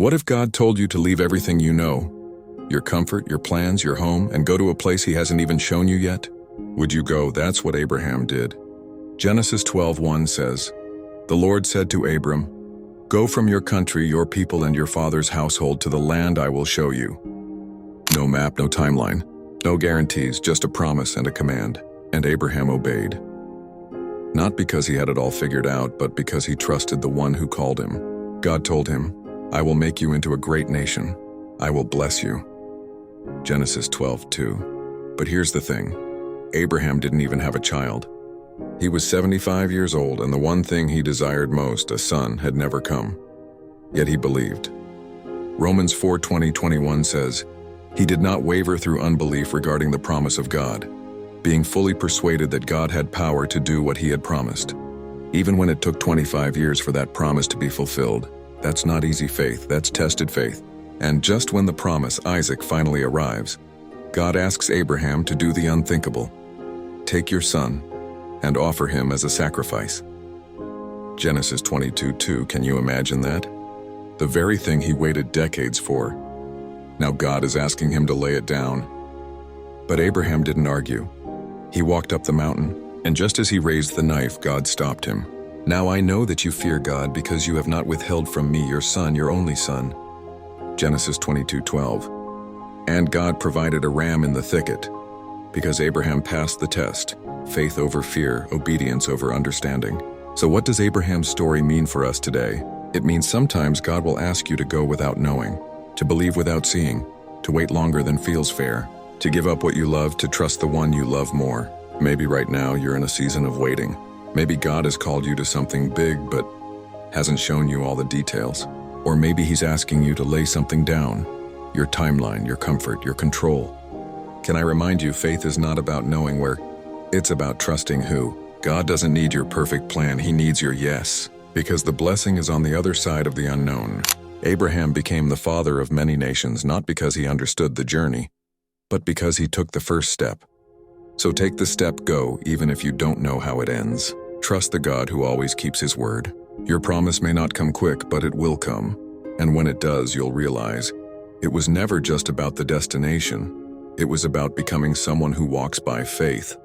What if God told you to leave everything you know, your comfort, your plans, your home, and go to a place he hasn't even shown you yet? Would you go? That's what Abraham did. Genesis 12:1 says, "The Lord said to Abram, 'Go from your country, your people, and your father's household to the land I will show you.'" No map, no timeline, no guarantees, just a promise and a command. And Abraham obeyed. Not because he had it all figured out, but because he trusted the one who called him. God told him, "I will make you into a great nation. I will bless you." Genesis 12:2. But here's the thing. Abraham didn't even have a child. He was 75 years old, and the one thing he desired most, a son, had never come. Yet he believed. Romans 4:20-21 says, "He did not waver through unbelief regarding the promise of God, being fully persuaded that God had power to do what he had promised." Even when it took 25 years for that promise to be fulfilled. That's not easy faith, that's tested faith. And just when the promise, Isaac, finally arrives, God asks Abraham to do the unthinkable. Take your son and offer him as a sacrifice. Genesis 22:2, can you imagine that? The very thing he waited decades for. Now God is asking him to lay it down. But Abraham didn't argue. He walked up the mountain, and just as he raised the knife, God stopped him. "Now I know that you fear God because you have not withheld from me your son, your only son." Genesis 22:12. And God provided a ram in the thicket, because Abraham passed the test. Faith over fear, obedience over understanding. So what does Abraham's story mean for us today? It means sometimes God will ask you to go without knowing, to believe without seeing, to wait longer than feels fair, to give up what you love, to trust the one you love more. Maybe right now you're in a season of waiting. Maybe God has called you to something big but hasn't shown you all the details. Or maybe he's asking you to lay something down, your timeline, your comfort, your control. Can I remind you, faith is not about knowing where, it's about trusting who. God doesn't need your perfect plan, he needs your yes, because the blessing is on the other side of the unknown. Abraham became the father of many nations, not because he understood the journey, but because he took the first step. So take the step, go, even if you don't know how it ends. Trust the God who always keeps his word. Your promise may not come quick, but it will come. And when it does, you'll realize it was never just about the destination. It was about becoming someone who walks by faith,